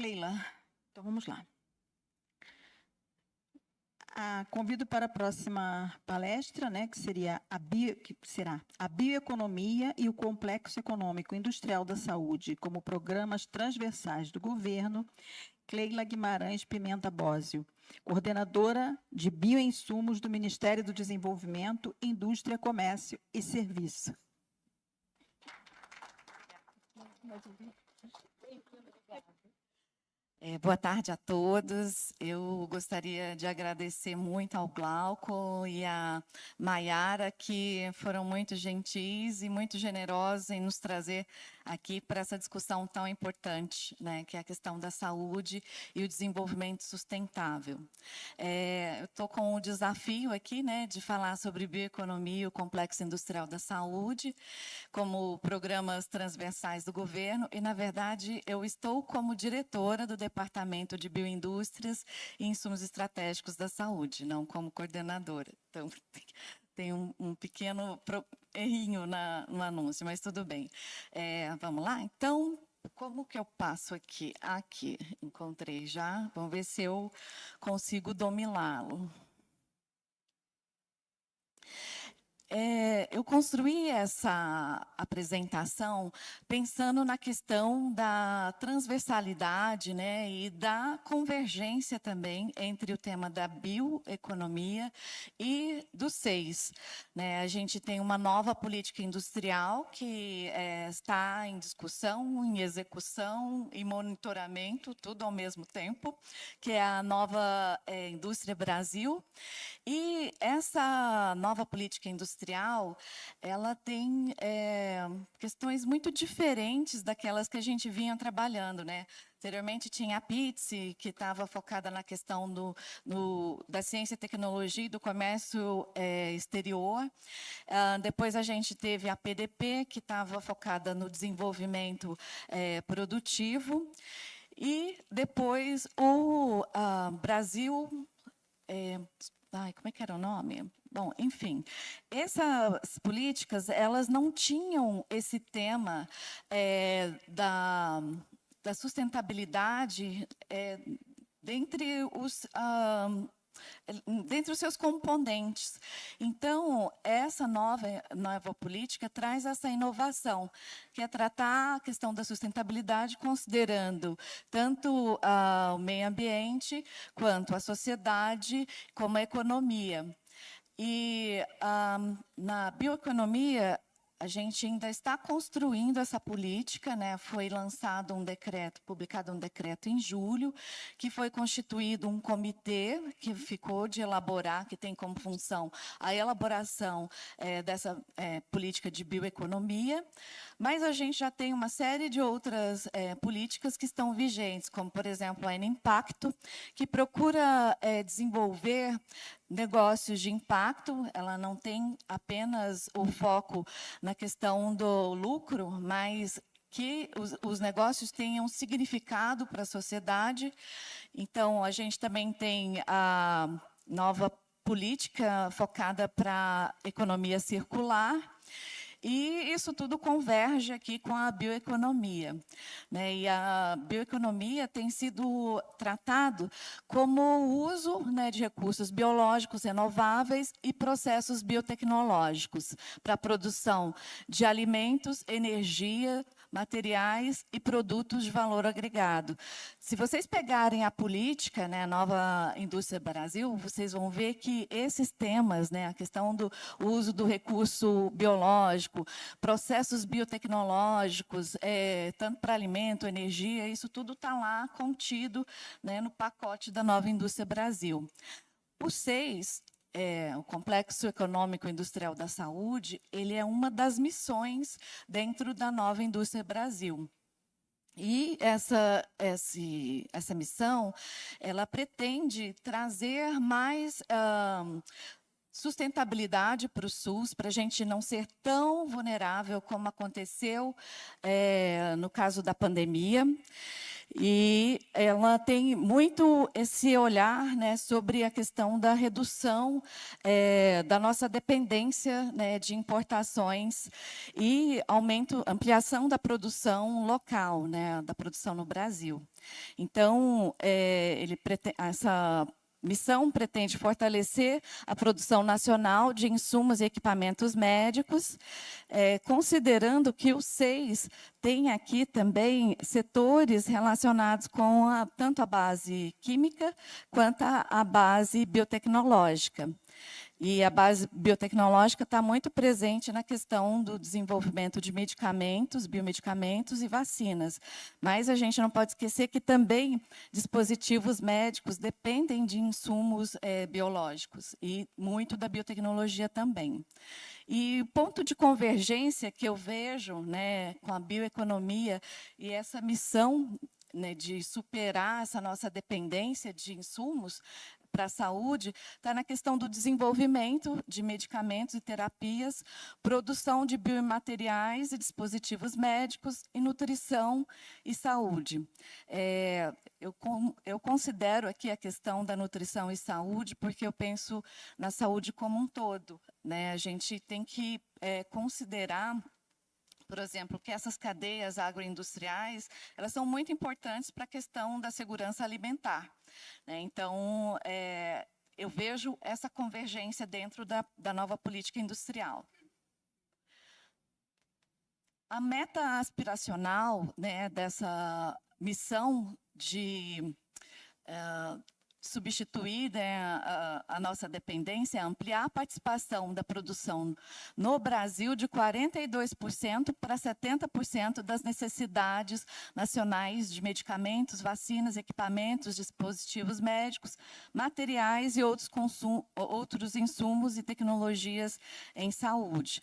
Cleila, então vamos lá. Convido para a próxima palestra, né, que será a bioeconomia e o complexo econômico industrial da saúde como programas transversais do governo, Cleila Guimarães Pimenta Bósio, coordenadora de bioinsumos do Ministério do Desenvolvimento, Indústria, Comércio e Serviço. Boa tarde a todos. Eu gostaria de agradecer muito ao Glauco e à Maiara, que foram muito gentis e muito generosos em nos trazer aqui para essa discussão tão importante, né, que é a questão da saúde e o desenvolvimento sustentável. Eu estou com o desafio aqui, né, de falar sobre bioeconomia e o complexo industrial da saúde, como programas transversais do governo, e, na verdade, eu estou como diretora do Departamento de Bioindústrias e Insumos Estratégicos da Saúde, não como coordenadora. Então, tem um pequeno errinho no anúncio, mas tudo bem. Vamos lá? Então, como que eu passo aqui? Aqui, encontrei já. Vamos ver se eu consigo dominá-lo. Eu construí essa apresentação pensando na questão da transversalidade, né, e da convergência também entre o tema da bioeconomia e do SEIS. Né? A gente tem uma nova política industrial que está em discussão, em execução e monitoramento, tudo ao mesmo tempo, que é a nova Indústria Brasil. E essa nova política industrial, ela tem questões muito diferentes daquelas que a gente vinha trabalhando, né? Anteriormente tinha a PITSE, que estava focada na questão da ciência e tecnologia e do comércio exterior. Depois a gente teve a PDP, que estava focada no desenvolvimento produtivo. E depois o Brasil... como é que era o nome? Bom, enfim, essas políticas, elas não tinham esse tema da sustentabilidade dentre os seus componentes. Então, essa nova política traz essa inovação, que é tratar a questão da sustentabilidade considerando tanto o meio ambiente, quanto a sociedade, como a economia. E na bioeconomia, a gente ainda está construindo essa política, né? Foi lançado um decreto, publicado um decreto em julho, que foi constituído um comitê que ficou de elaborar, que tem como função a elaboração dessa política de bioeconomia, mas a gente já tem uma série de outras políticas que estão vigentes, como, por exemplo, a N-Impacto, que procura desenvolver negócios de impacto. Ela não tem apenas o foco na questão do lucro, mas que os negócios tenham significado para a sociedade. Então, a gente também tem a nova política focada para a economia circular, e isso tudo converge aqui com a bioeconomia. Né? E a bioeconomia tem sido tratado como o uso, né, de recursos biológicos renováveis e processos biotecnológicos para a produção de alimentos, energia, materiais e produtos de valor agregado. Se vocês pegarem a política, né, a nova Indústria Brasil, vocês vão ver que esses temas, né, a questão do uso do recurso biológico, processos biotecnológicos, tanto para alimento, energia, isso tudo está lá contido, né, no pacote da nova Indústria Brasil. O SEIS, o Complexo Econômico Industrial da Saúde, ele é uma das missões dentro da nova Indústria Brasil. E essa missão, ela pretende trazer mais sustentabilidade para o SUS, para a gente não ser tão vulnerável como aconteceu no caso da pandemia. E ela tem muito esse olhar, né, sobre a questão da redução da nossa dependência, né, de importações e ampliação da produção local, né, da produção no Brasil. Então, essa missão pretende fortalecer a produção nacional de insumos e equipamentos médicos, considerando que o SEIS tem aqui também setores relacionados com tanto a base química quanto a base biotecnológica. E a base biotecnológica está muito presente na questão do desenvolvimento de medicamentos, biomedicamentos e vacinas. Mas a gente não pode esquecer que também dispositivos médicos dependem de insumos biológicos, e muito da biotecnologia também. E o ponto de convergência que eu vejo, né, com a bioeconomia e essa missão, né, de superar essa nossa dependência de insumos para a saúde, está na questão do desenvolvimento de medicamentos e terapias, produção de biomateriais e dispositivos médicos, e nutrição e saúde. Eu considero aqui a questão da nutrição e saúde, porque eu penso na saúde como um todo, né? A gente tem que considerar, por exemplo, que essas cadeias agroindustriais, elas são muito importantes para a questão da segurança alimentar, né? Então, eu vejo essa convergência dentro da nova política industrial. A meta aspiracional, né, dessa missão de substituir, né, a nossa dependência, ampliar a participação da produção no Brasil de 42% para 70% das necessidades nacionais de medicamentos, vacinas, equipamentos, dispositivos médicos, materiais e outros insumos e tecnologias em saúde.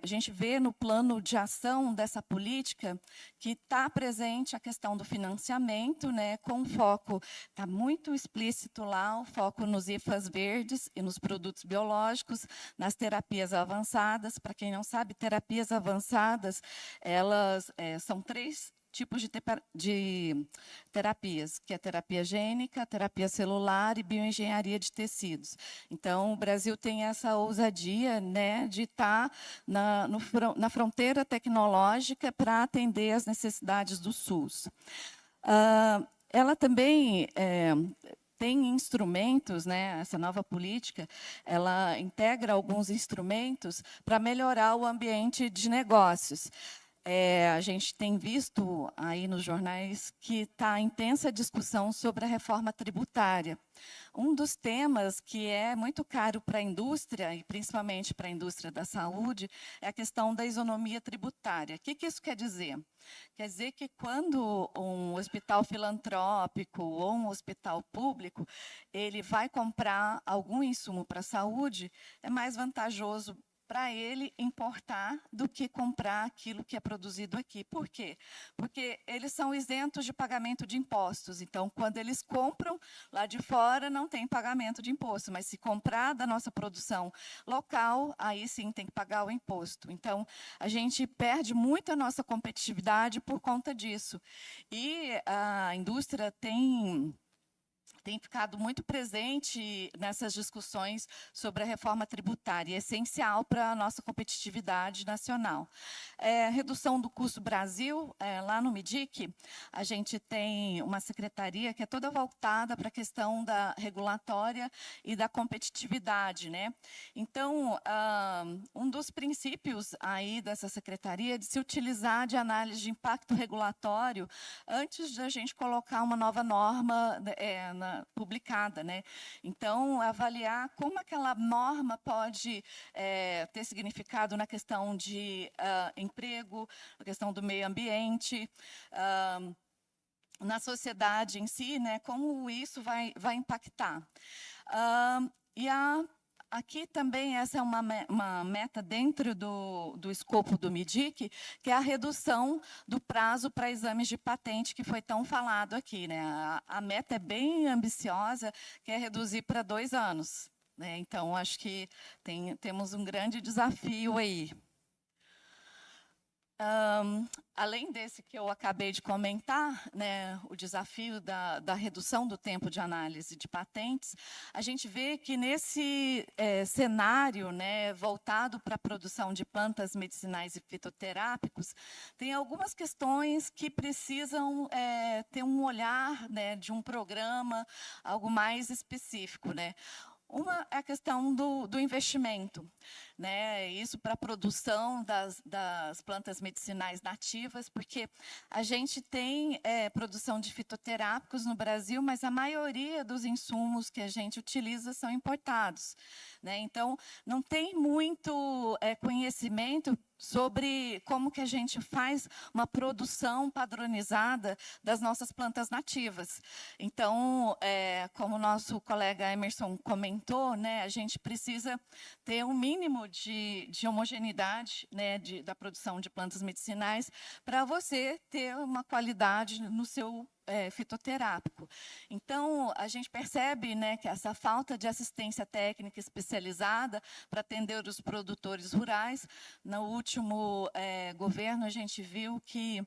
A gente vê no plano de ação dessa política que está presente a questão do financiamento, né, com foco, está muito explícito lá, o foco nos IFAs verdes e nos produtos biológicos, nas terapias avançadas. Para quem não sabe, terapias avançadas, elas são 3 tipos de terapias, que é a terapia gênica, terapia celular e bioengenharia de tecidos. Então, o Brasil tem essa ousadia, né, de estar na fronteira tecnológica para atender às necessidades do SUS. Ela também tem instrumentos, né, essa nova política, ela integra alguns instrumentos para melhorar o ambiente de negócios. A gente tem visto aí nos jornais que está intensa discussão sobre a reforma tributária. Um dos temas que é muito caro para a indústria, e principalmente para a indústria da saúde, é a questão da isonomia tributária. O que isso quer dizer? Quer dizer que quando um hospital filantrópico ou um hospital público, ele vai comprar algum insumo para a saúde, é mais vantajoso para ele importar do que comprar aquilo que é produzido aqui. Por quê? Porque eles são isentos de pagamento de impostos. Então, quando eles compram lá de fora, não tem pagamento de imposto. Mas se comprar da nossa produção local, aí sim tem que pagar o imposto. Então, a gente perde muito a nossa competitividade por conta disso. E a indústria tem ficado muito presente nessas discussões sobre a reforma tributária, é essencial para a nossa competitividade nacional. Redução do custo Brasil, lá no MIDIC, a gente tem uma secretaria que é toda voltada para a questão da regulatória e da competitividade, né? Então, um dos princípios aí dessa secretaria é de se utilizar de análise de impacto regulatório antes de a gente colocar uma nova norma publicada, né? Então, avaliar como aquela norma pode ter significado na questão de emprego, na questão do meio ambiente, na sociedade em si, né? Como isso vai impactar. Aqui também essa é uma meta dentro do escopo do MIDIC, que é a redução do prazo para exames de patente, que foi tão falado aqui, né? A meta é bem ambiciosa, que é reduzir para 2 anos, né? Então, acho que temos um grande desafio aí. Além desse que eu acabei de comentar, né, o desafio da redução do tempo de análise de patentes, a gente vê que nesse cenário, né, voltado para a produção de plantas medicinais e fitoterápicos, tem algumas questões que precisam ter um olhar, né, de um programa, algo mais específico, né? Uma é a questão do investimento, né? Isso para a produção das plantas medicinais nativas, porque a gente tem produção de fitoterápicos no Brasil, mas a maioria dos insumos que a gente utiliza são importados, né? Então, não tem muito conhecimento sobre como que a gente faz uma produção padronizada das nossas plantas nativas. Então, como o nosso colega Emerson comentou, né, a gente precisa ter um mínimo de homogeneidade, né, da produção de plantas medicinais para você ter uma qualidade no seu fitoterápico. Então, a gente percebe, né, que essa falta de assistência técnica especializada para atender os produtores rurais. No último governo, a gente viu que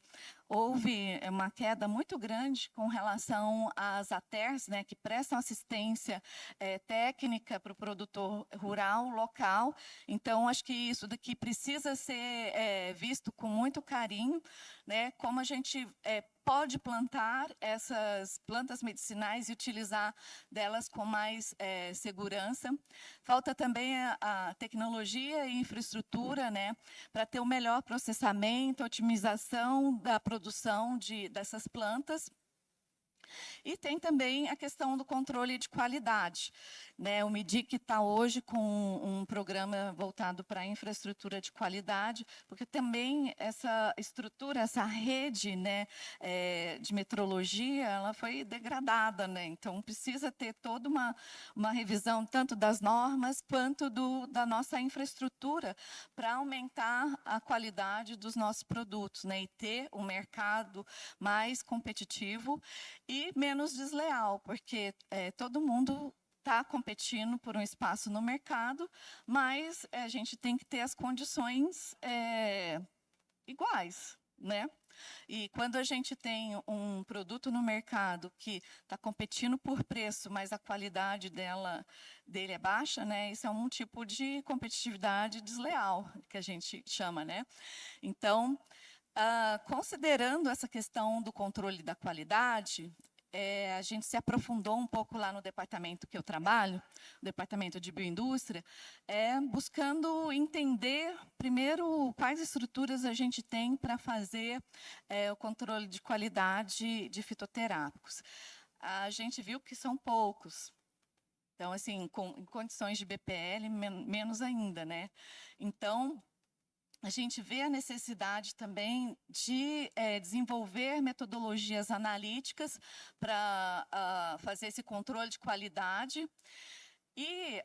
houve uma queda muito grande com relação às ATERs, né, que prestam assistência técnica para o produtor rural, local. Então, acho que isso daqui precisa ser visto com muito carinho, né, como a gente pode plantar essas plantas medicinais e utilizar delas com mais segurança. Falta também a tecnologia e infraestrutura, né, para ter o melhor processamento, otimização da produção dessas plantas. E tem também a questão do controle de qualidade, né? O MIDIC está hoje com um programa voltado para a infraestrutura de qualidade, porque também essa estrutura, essa rede, né, de metrologia, ela foi degradada, né? Então, precisa ter toda uma revisão tanto das normas quanto da nossa infraestrutura para aumentar a qualidade dos nossos produtos, né? E ter um mercado mais competitivo e menos desleal, porque todo mundo está competindo por um espaço no mercado, mas a gente tem que ter as condições iguais, né? E quando a gente tem um produto no mercado que está competindo por preço, mas a qualidade dele é baixa, né? Isso é um tipo de competitividade desleal, que a gente chama, né? Então, considerando essa questão do controle da qualidade, a gente se aprofundou um pouco lá no departamento que eu trabalho, o departamento de bioindústria, buscando entender, primeiro, quais estruturas a gente tem para fazer o controle de qualidade de fitoterápicos. A gente viu que são poucos. Então, assim, em condições de BPL, menos ainda, né? Então, a gente vê a necessidade também de desenvolver metodologias analíticas para fazer esse controle de qualidade. E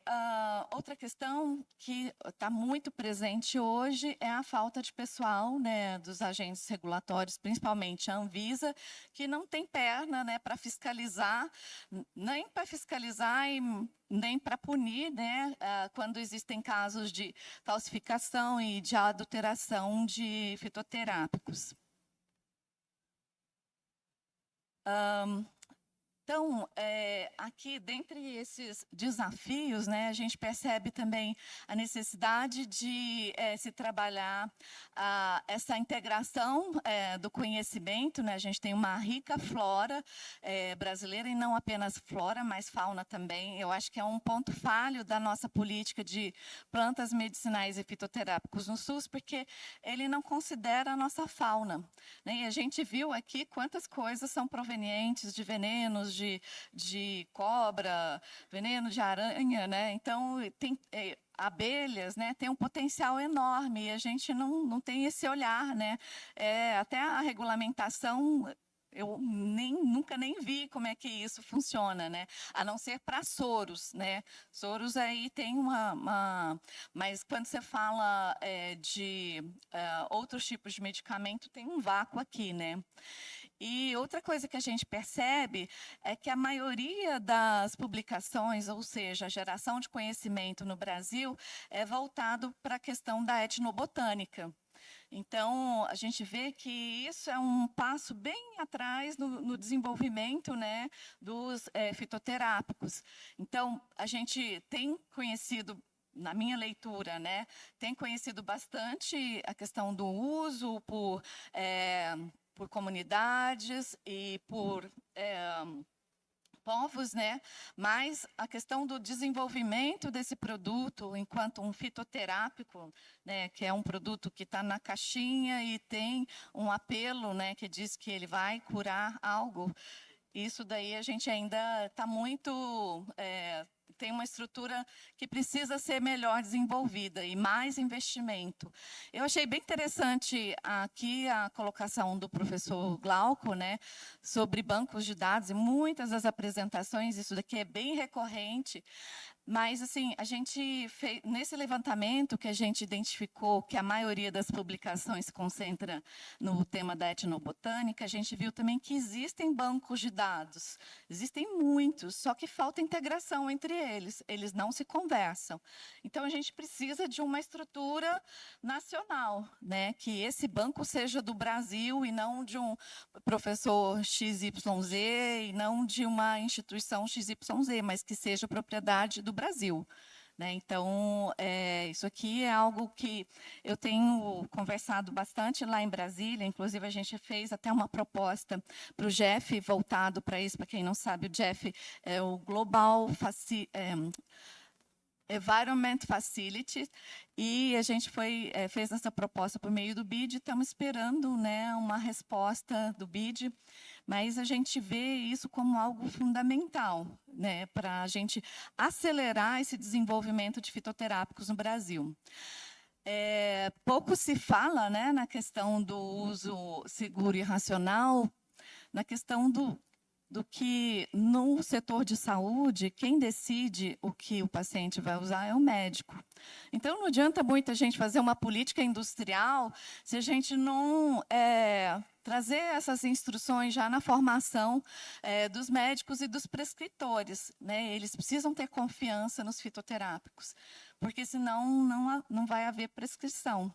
outra questão que está muito presente hoje é a falta de pessoal, né, dos agentes regulatórios, principalmente a Anvisa, que não tem perna, né, para fiscalizar, nem para fiscalizar e nem para punir, né, quando existem casos de falsificação e de adulteração de fitoterápicos. Então, aqui, dentre esses desafios, né, a gente percebe também a necessidade de se trabalhar essa integração do conhecimento, né? A gente tem uma rica flora brasileira, e não apenas flora, mas fauna também. Eu acho que é um ponto falho da nossa política de plantas medicinais e fitoterápicos no SUS, porque ele não considera a nossa fauna, né? E a gente viu aqui quantas coisas são provenientes de venenos, de cobra, veneno de aranha, né? Então, tem abelhas, né? Tem um potencial enorme e a gente não tem esse olhar, né? Até a regulamentação, eu nunca nem vi como é que isso funciona, né? A não ser para soros, né? Soros aí tem mas quando você fala de outros tipos de medicamento, tem um vácuo aqui, né? E outra coisa que a gente percebe é que a maioria das publicações, ou seja, a geração de conhecimento no Brasil, é voltado para a questão da etnobotânica. Então, a gente vê que isso é um passo bem atrás no desenvolvimento, né, dos fitoterápicos. Então, a gente tem conhecido, na minha leitura, né, tem conhecido bastante a questão do uso por comunidades e por povos, né? Mas a questão do desenvolvimento desse produto enquanto um fitoterápico, né, que é um produto que está na caixinha e tem um apelo, né, que diz que ele vai curar algo. Isso daí a gente ainda está muito tem uma estrutura que precisa ser melhor desenvolvida e mais investimento. Eu achei bem interessante aqui a colocação do professor Glauco, né, sobre bancos de dados, e muitas das apresentações, isso daqui é bem recorrente. Mas, assim, a gente fez, nesse levantamento que a gente identificou que a maioria das publicações se concentra no tema da etnobotânica, a gente viu também que existem bancos de dados. Existem muitos, só que falta integração entre eles. Eles não se conversam. Então, a gente precisa de uma estrutura nacional, né? Que esse banco seja do Brasil e não de um professor XYZ e não de uma instituição XYZ, mas que seja propriedade do Brasil. Né? Então, isso aqui é algo que eu tenho conversado bastante lá em Brasília, inclusive a gente fez até uma proposta para o Jeff voltado para isso. Para quem não sabe, o Jeff é o Global Environment Facility, e a gente fez essa proposta por meio do BID, estamos esperando, né, uma resposta do BID, mas a gente vê isso como algo fundamental, né, para a gente acelerar esse desenvolvimento de fitoterápicos no Brasil. Pouco se fala, né, na questão do uso seguro e racional, na questão do que no setor de saúde, quem decide o que o paciente vai usar é o médico. Então, não adianta muito a gente fazer uma política industrial se a gente não trazer essas instruções já na formação dos médicos e dos prescritores. Né? Eles precisam ter confiança nos fitoterápicos, porque senão não vai haver prescrição.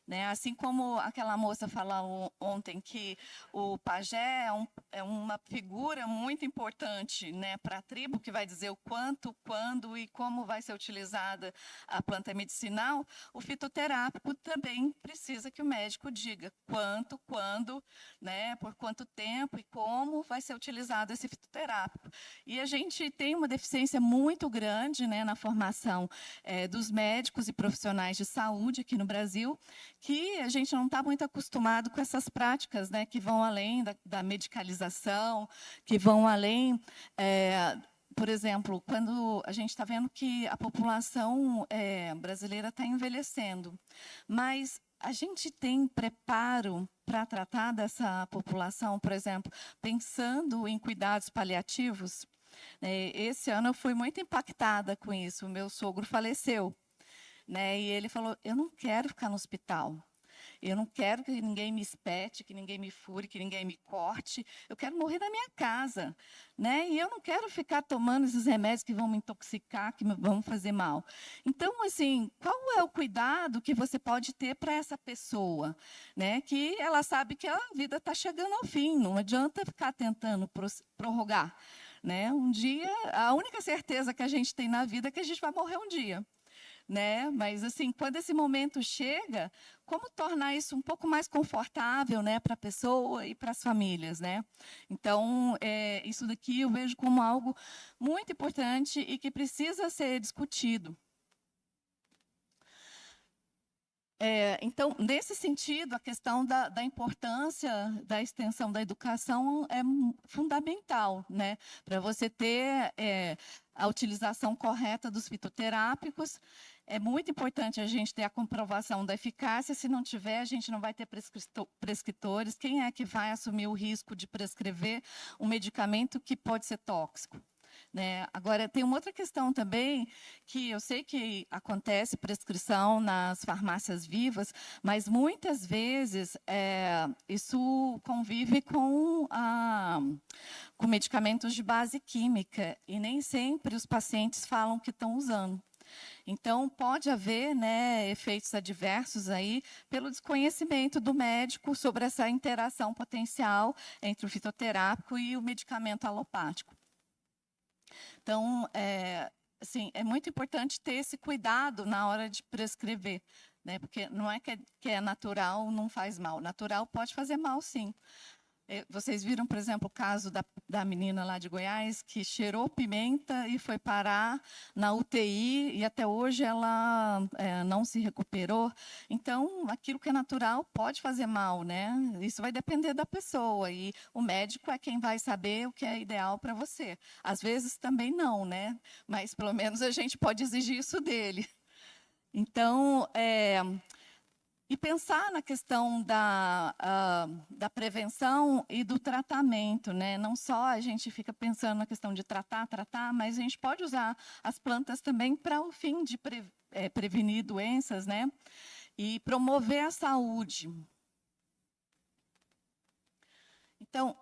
Né? Assim como aquela moça falou ontem que o pajé é uma figura muito importante, né, para a tribo, que vai dizer o quanto, quando e como vai ser utilizada a planta medicinal, o fitoterápico também precisa que o médico diga quanto, quando, né, por quanto tempo e como vai ser utilizado esse fitoterápico. E a gente tem uma deficiência muito grande, né, na formação dos médicos e profissionais de saúde aqui no Brasil, que a gente não está muito acostumado com essas práticas, né, que vão além da medicalização, que vão além, por exemplo, quando a gente está vendo que a população brasileira está envelhecendo, mas a gente tem preparo para tratar dessa população, por exemplo, pensando em cuidados paliativos? Esse ano eu fui muito impactada com isso. O meu sogro faleceu. Né? E ele falou, eu não quero ficar no hospital, eu não quero que ninguém me espete, que ninguém me fure, que ninguém me corte, eu quero morrer na minha casa. Né? E eu não quero ficar tomando esses remédios que vão me intoxicar, que vão fazer mal. Então, assim, qual é o cuidado que você pode ter para essa pessoa? Né? Que ela sabe que a vida está chegando ao fim, não adianta ficar tentando prorrogar. Né? Um dia, a única certeza que a gente tem na vida é que a gente vai morrer um dia. Né? Mas, assim, quando esse momento chega, como tornar isso um pouco mais confortável, né, para a pessoa e para as famílias? Né? Então, isso daqui eu vejo como algo muito importante e que precisa ser discutido. Então, nesse sentido, a questão da importância da extensão da educação é fundamental, né, para você ter a utilização correta dos fitoterápicos. É muito importante a gente ter a comprovação da eficácia. Se não tiver, a gente não vai ter prescritores. Quem é que vai assumir o risco de prescrever um medicamento que pode ser tóxico? Né? Agora, tem uma outra questão também, que eu sei que acontece prescrição nas farmácias vivas, mas muitas vezes isso convive com medicamentos de base química, e nem sempre os pacientes falam que estão usando. Então, pode haver, né, efeitos adversos aí pelo desconhecimento do médico sobre essa interação potencial entre o fitoterápico e o medicamento alopático. Então, assim, é muito importante ter esse cuidado na hora de prescrever, né? Porque não é que é natural, não faz mal. Natural pode fazer mal, sim. Vocês viram, por exemplo, o caso da menina lá de Goiás, que cheirou pimenta e foi parar na UTI, e até hoje ela não se recuperou. Então, aquilo que é natural pode fazer mal, né? Isso vai depender da pessoa, e o médico é quem vai saber o que é ideal para você. Às vezes também não, né? Mas, pelo menos, a gente pode exigir isso dele. Então, e pensar na questão da prevenção e do tratamento, né? Não só a gente fica pensando na questão de tratar, mas a gente pode usar as plantas também para o fim de prevenir doenças, né? E promover a saúde. Então,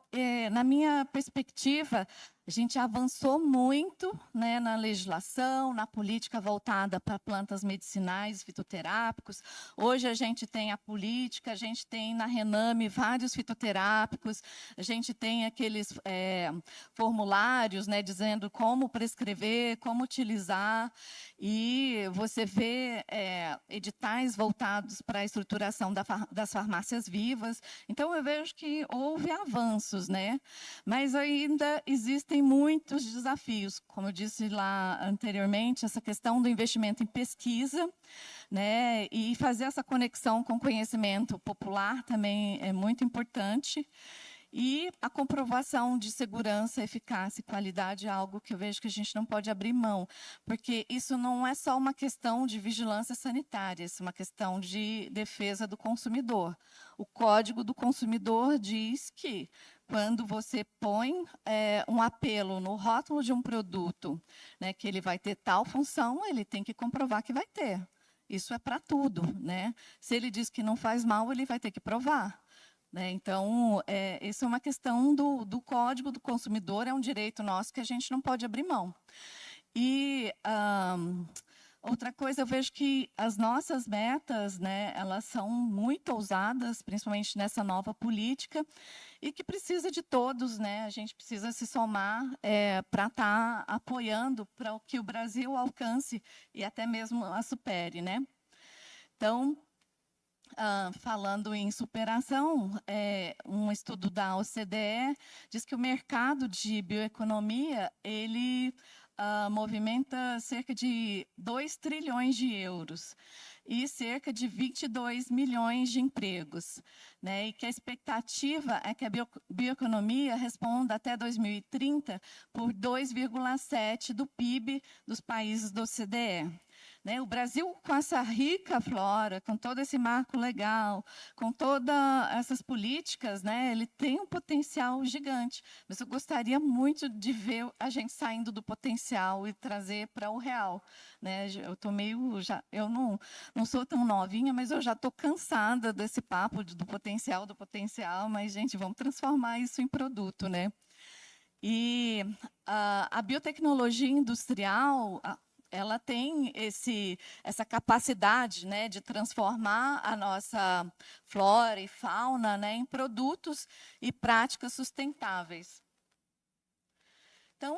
na minha perspectiva, a gente avançou muito, né, na legislação, na política voltada para plantas medicinais, fitoterápicos. Hoje a gente tem a política, a gente tem na Rename vários fitoterápicos, a gente tem aqueles formulários, né, dizendo como prescrever, como utilizar, e você vê editais voltados para a estruturação das farmácias vivas. Então, eu vejo que houve avanços, né? Mas ainda existem muitos desafios, como eu disse lá anteriormente, essa questão do investimento em pesquisa, né, e fazer essa conexão com o conhecimento popular também é muito importante. E a comprovação de segurança, eficácia e qualidade é algo que eu vejo que a gente não pode abrir mão, porque isso não é só uma questão de vigilância sanitária, isso é uma questão de defesa do consumidor. O Código do Consumidor diz que, quando você põe um apelo no rótulo de um produto, né, que ele vai ter tal função, ele tem que comprovar que vai ter. Isso é para tudo, né? Se ele diz que não faz mal, ele vai ter que provar. Né? Então, isso é uma questão do Código do Consumidor, é um direito nosso que a gente não pode abrir mão. E outra coisa, eu vejo que as nossas metas, né, elas são muito ousadas, principalmente nessa nova política, e que precisa de todos, né? A gente precisa se somar para estar apoiando para que o Brasil alcance e até mesmo a supere, né? Então, falando em superação, um estudo da OCDE diz que o mercado de bioeconomia, ele movimenta cerca de 2 trilhões de euros e cerca de 22 milhões de empregos, né? E que a expectativa é que a bioeconomia responda até 2030 por 2,7% do PIB dos países do OCDE. Né? O Brasil, com essa rica flora, com todo esse marco legal, com todas essas políticas, né, ele tem um potencial gigante. Mas eu gostaria muito de ver a gente saindo do potencial e trazer para o real. Né? Eu estou meio... eu não sou tão novinha, mas eu já estou cansada desse papo do potencial, mas, gente, vamos transformar isso em produto. Né? E a biotecnologia industrial... ela tem essa capacidade, né, de transformar a nossa flora e fauna, né, em produtos e práticas sustentáveis. Então,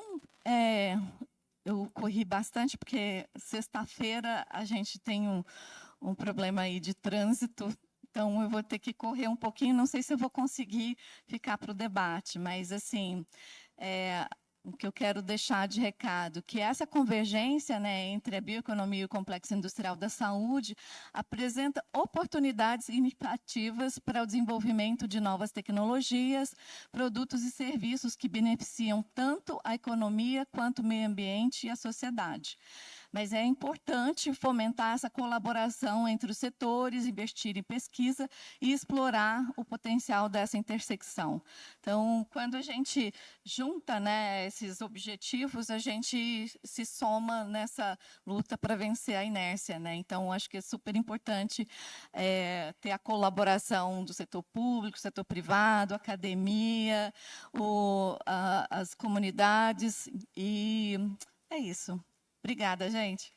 eu corri bastante, porque sexta-feira a gente tem um problema aí de trânsito, então eu vou ter que correr um pouquinho, não sei se eu vou conseguir ficar para o debate, mas, assim, o que eu quero deixar de recado, que essa convergência, né, entre a bioeconomia e o complexo industrial da saúde apresenta oportunidades significativas para o desenvolvimento de novas tecnologias, produtos e serviços que beneficiam tanto a economia quanto o meio ambiente e a sociedade. Mas é importante fomentar essa colaboração entre os setores, investir em pesquisa e explorar o potencial dessa intersecção. Então, quando a gente junta, né, esses objetivos, a gente se soma nessa luta para vencer a inércia. Né? Então, acho que é super importante ter a colaboração do setor público, setor privado, academia, as comunidades, e é isso. Obrigada, gente.